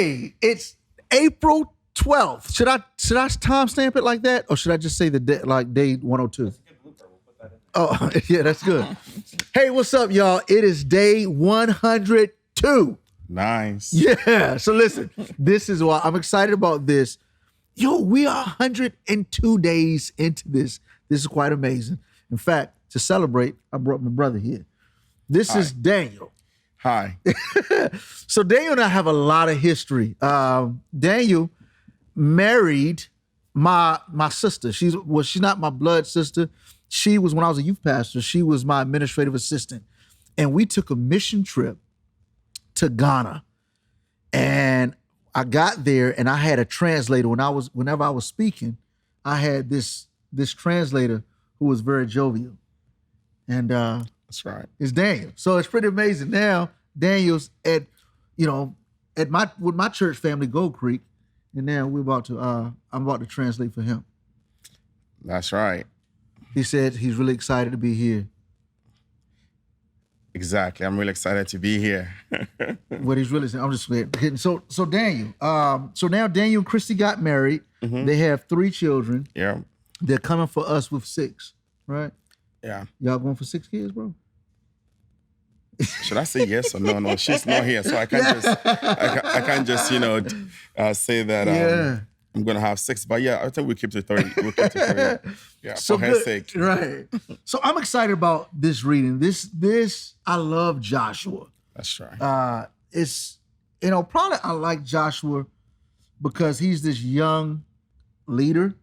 Hey, it's April 12th. Should I timestamp it like that, or should I just say the day, like day 102? Oh, yeah, that's good. Hey, what's up, y'all? It is day 102. Nice. Yeah. So listen, this is why I'm excited about this. Yo, we are 102 days into this. This is quite amazing. In fact, to celebrate, I brought my brother here. This is Daniel. Hi. So Daniel and I have a lot of history. Daniel married my sister. She's not my blood sister. She was, when I was a youth pastor, she was my administrative assistant. And we took a mission trip to Ghana. And I got there and I had a translator. Whenever I was speaking, I had this translator who was very jovial. And That's right. it's Daniel. So it's pretty amazing. Now Daniel's at with my church family, Gold Creek, and now I'm about to translate for him. That's right. He said he's really excited to be here. Exactly. I'm really excited to be here. What he's really saying, I'm just kidding. So Daniel, so now Daniel and Christy got married. Mm-hmm. They have 3 children. Yeah. They're coming for us with 6, right? Yeah. Y'all going for 6 kids, bro? Should I say yes or no? No, she's not here, so I can't just say that I'm gonna have 6. But yeah, I think we keep to 30. We'll keep to 30. Yeah, so for her sake. Right. So I'm excited about this reading. This I love Joshua. That's right. It's probably I like Joshua because he's this young leader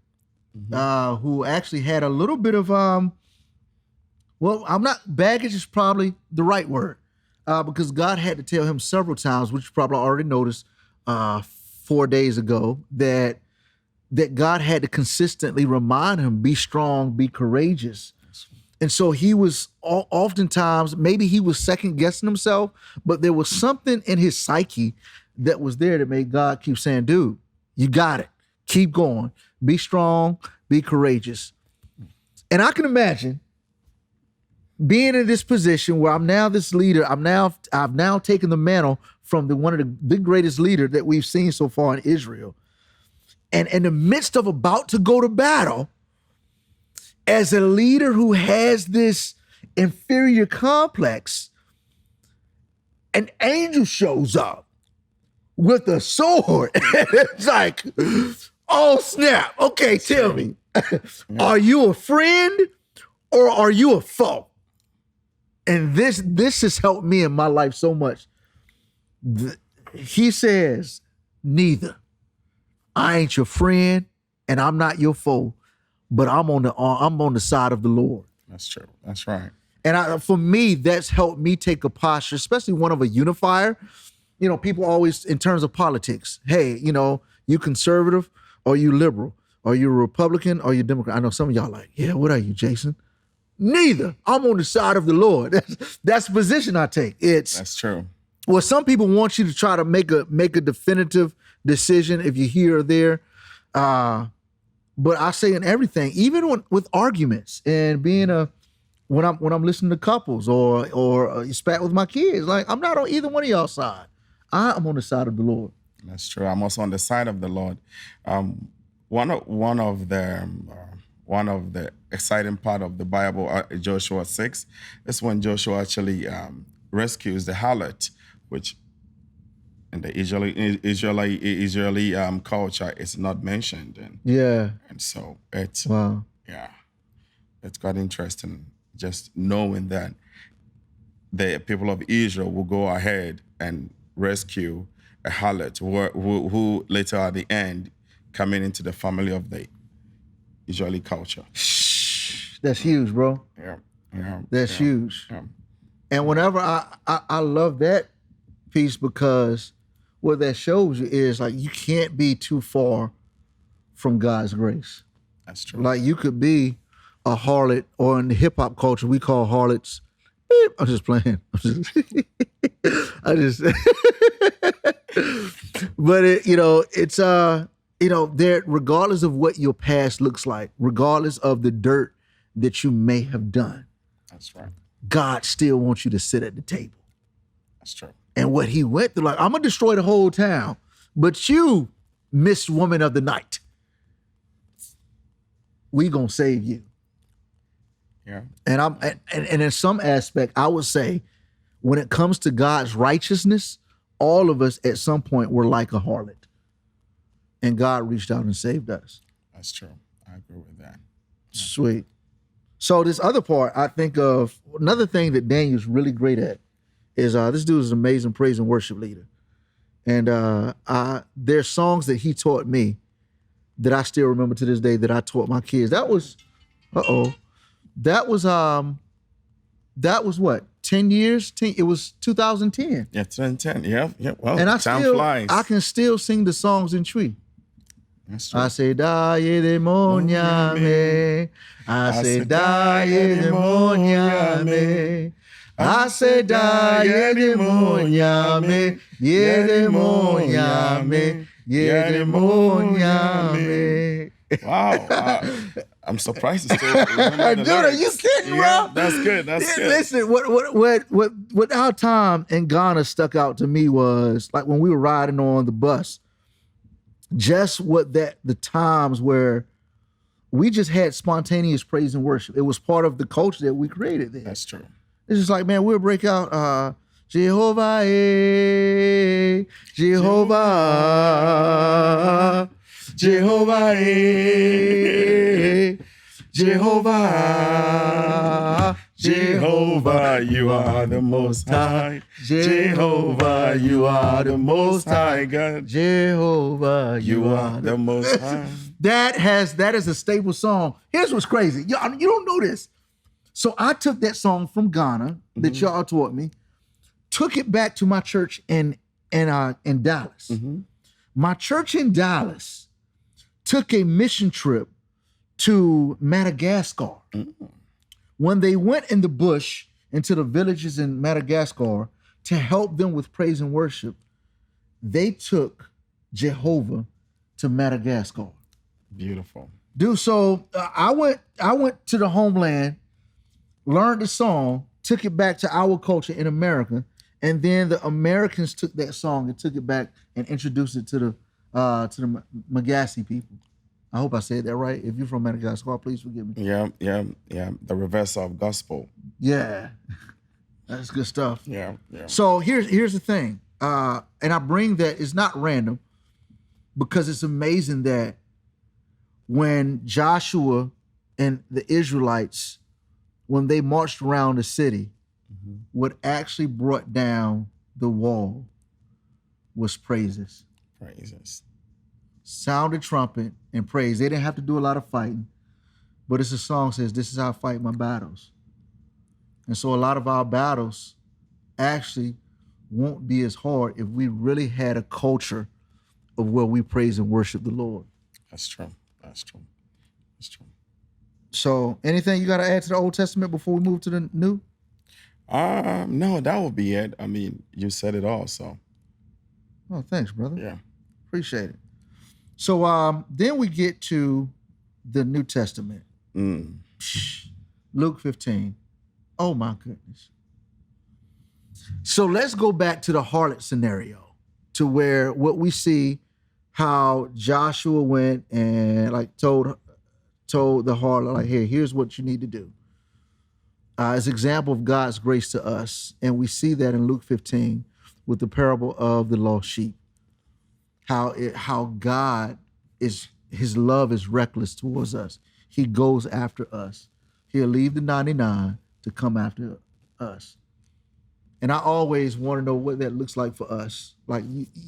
who actually had a little bit of baggage is probably the right word, because God had to tell him several times, which you probably already noticed 4 days ago, that God had to consistently remind him, be strong, be courageous. And so he was oftentimes, maybe he was second guessing himself, but there was something in his psyche that was there that made God keep saying, dude, you got it. Keep going. Be strong, be courageous. And I can imagine being in this position where I'm now this leader, I've now taken the mantle from one of the greatest leader that we've seen so far in Israel. And in the midst of about to go to battle, as a leader who has this inferior complex, an angel shows up with a sword. It's like, oh snap. Okay, tell me, are you a friend or are you a foe? And this has helped me in my life so much. He says, neither. I ain't your friend and I'm not your foe, but I'm on the side of the Lord. That's true. That's right. And for me, that's helped me take a posture, especially one of a unifier. People always, in terms of politics, hey, you conservative or you liberal? Are you a Republican or you Democrat? I know some of y'all like, yeah, what are you, Jason? Neither. I'm on the side of the Lord. That's the position I take. That's true. Well, some people want you to try to make a definitive decision if you're here or there. But I say in everything, even with arguments and being when I'm listening to couples or spat with my kids, like I'm not on either one of y'all's side. I'm on the side of the Lord. That's true. I'm also on the side of the Lord. One of the exciting part of the Bible, Joshua 6, is when Joshua actually rescues the harlot, which in the Israeli culture is not mentioned. And so it's it's got interesting just knowing that the people of Israel will go ahead and rescue a harlot who later at the end coming into the family of the Israeli culture. That's huge, bro. Yeah. That's huge. Yeah. And whenever I love that piece, because what that shows you is like you can't be too far from God's grace. That's true. Like you could be a harlot, or in the hip hop culture we call harlots. I'm just playing. But it's there, regardless of what your past looks like, regardless of the dirt that you may have done. That's right. God still wants you to sit at the table. That's true. And what he went through, like, I'm gonna destroy the whole town, But you, Miss Woman of the Night, we gonna save you. Yeah. And in some aspect, I would say, when it comes to God's righteousness, all of us at some point were like a harlot. And God reached out and saved us. That's true. I agree with that. Yeah. Sweet. So this other part, I think of another thing that Daniel's really great at is this dude is an amazing praise and worship leader. And there's songs that he taught me that I still remember to this day that I taught my kids. That was what? 10 years? It was 2010. Yeah, 2010. Yeah. Well, and time flies. I can still sing the songs in tree. That's true. I say, daye demonia me. I say, daye demonia me. I say, daye demonia me. Ye demonia me. Ye demonia me. Wow. I'm surprised to still remember the Dude, lyrics. are you kidding, bro? Yeah, that's good. That's good. Listen, what our time in Ghana stuck out to me was like when we were riding on the bus, just the times where we just had spontaneous praise and worship. It was part of the culture that we created there. That's true. It's just like, man, we'll break out Jehovah, Jehovah, Jehovah, Jehovah, Jehovah, you are the most high. Jehovah, you are the most high God. Jehovah, You are the most high. That is a staple song. Here's what's crazy. You don't know this. So I took that song from Ghana that y'all taught me, took it back to my church in Dallas. My church in Dallas took a mission trip to Madagascar. When they went in the bush into the villages in Madagascar to help them with praise and worship, they took Jehovah to Madagascar. Beautiful. Dude, so I went to the homeland, learned the song, took it back to our culture in America, and then the Americans took that song and took it back and introduced it to the Magassi people. I hope I said that right. If you're from Madagascar, please forgive me. Yeah. The reverse of gospel. Yeah, that's good stuff. Yeah. So here's the thing, and I bring that, it's not random, because it's amazing that when Joshua and the Israelites, when they marched around the city, what actually brought down the wall was praises. Sound the trumpet and praise. They didn't have to do a lot of fighting, but it's a song says, this is how I fight my battles. And so a lot of our battles actually won't be as hard if we really had a culture of where we praise and worship the Lord. That's true. So anything you got to add to the Old Testament before we move to the New? No, that would be it. I mean, you said it all, so. Oh, thanks, brother. Yeah. Appreciate it. So then we get to the New Testament. Luke 15. Oh my goodness. So let's go back to the harlot scenario, to where what we see, how Joshua went and like told the harlot, like, here's what you need to do. As an example of God's grace to us. And we see that in Luke 15 with the parable of the lost sheep. How God his love is reckless towards us. He goes after us. He'll leave the 99 to come after us. And I always want to know what that looks like for us. Like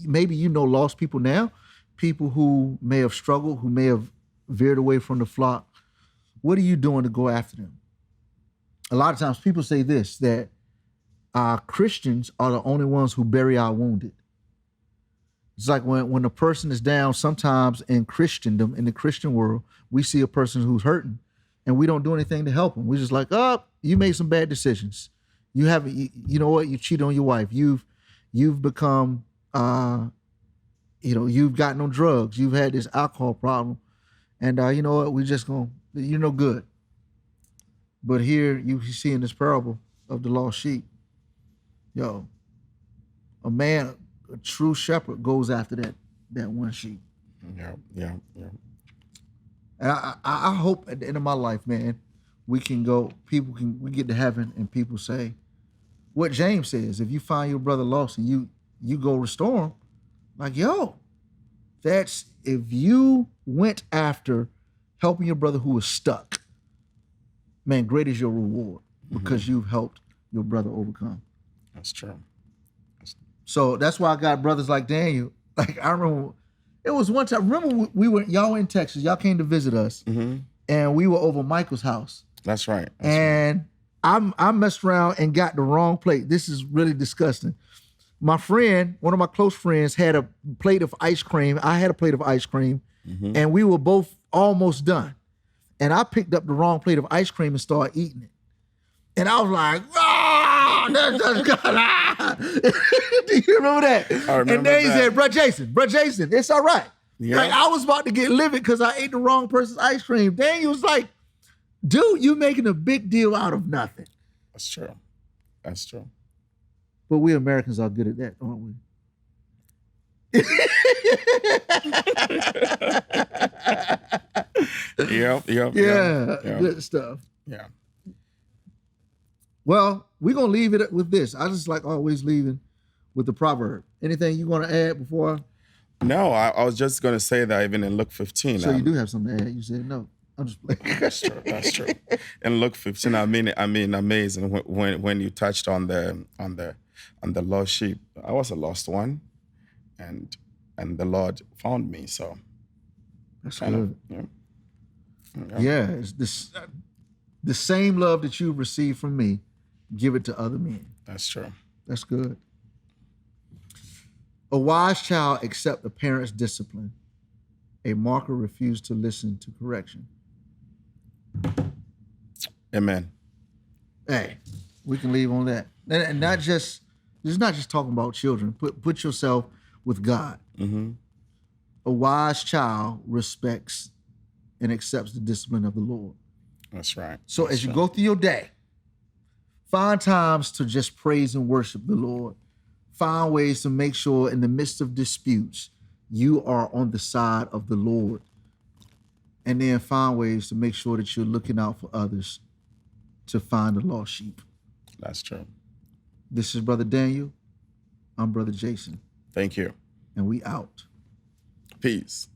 maybe lost people now, people who may have struggled, who may have veered away from the flock. What are you doing to go after them? A lot of times people say this, that Christians are the only ones who bury our wounded. It's like when a person is down, sometimes in Christendom, in the Christian world, we see a person who's hurting and we don't do anything to help them. We're just like, oh, you made some bad decisions. You haven't, you know what? You cheated on your wife. You've become, you've gotten on drugs. You've had this alcohol problem. And you know what? You're no good. But here you see in this parable of the lost sheep, a true shepherd goes after that one sheep. Yeah. And I hope at the end of my life, man, we get to heaven and people say what James says: if you find your brother lost and you go restore him, like, yo, that's if you went after helping your brother who was stuck, man, great is your reward because you've helped your brother overcome. That's true. So that's why I got brothers like Daniel. Like, I remember it was one time. Remember y'all were in Texas. Y'all came to visit us, and we were over Michael's house. That's right. And I messed around and got the wrong plate. This is really disgusting. My friend, one of my close friends, had a plate of ice cream. I had a plate of ice cream, and we were both almost done. And I picked up the wrong plate of ice cream and started eating it. And I was like, that's do you remember that? I remember and then he that. said, Bro Jason, it's all right. Yeah. Like, I was about to get livid because I ate the wrong person's ice cream. Daniel was like, dude, you making a big deal out of nothing. That's true. That's true. But we Americans are good at that, aren't we? Yep. Good stuff. Yeah. Well, we're going to leave it with this. I just like always leaving with the proverb. Anything you want to add before? No, I was just going to say that even in Luke 15. So you do have something to add. You said no. I'm just playing. That's true. In Luke 15, I mean, amazing when you touched on the lost sheep. I was a lost one, and the Lord found me. So that's good. Yeah, it's this the same love that you received from me, give it to other men. That's true. That's good. A wise child accepts a parent's discipline. A marker refused to listen to correction. Amen. Hey, we can leave on that. And not just, it's not just talking about children. Put yourself with God. A wise child respects and accepts the discipline of the Lord. That's right. So as you go through your day, find times to just praise and worship the Lord. Find ways to make sure in the midst of disputes, you are on the side of the Lord. And then find ways to make sure that you're looking out for others to find the lost sheep. That's true. This is Brother Daniel. I'm Brother Jason. Thank you. And we out. Peace.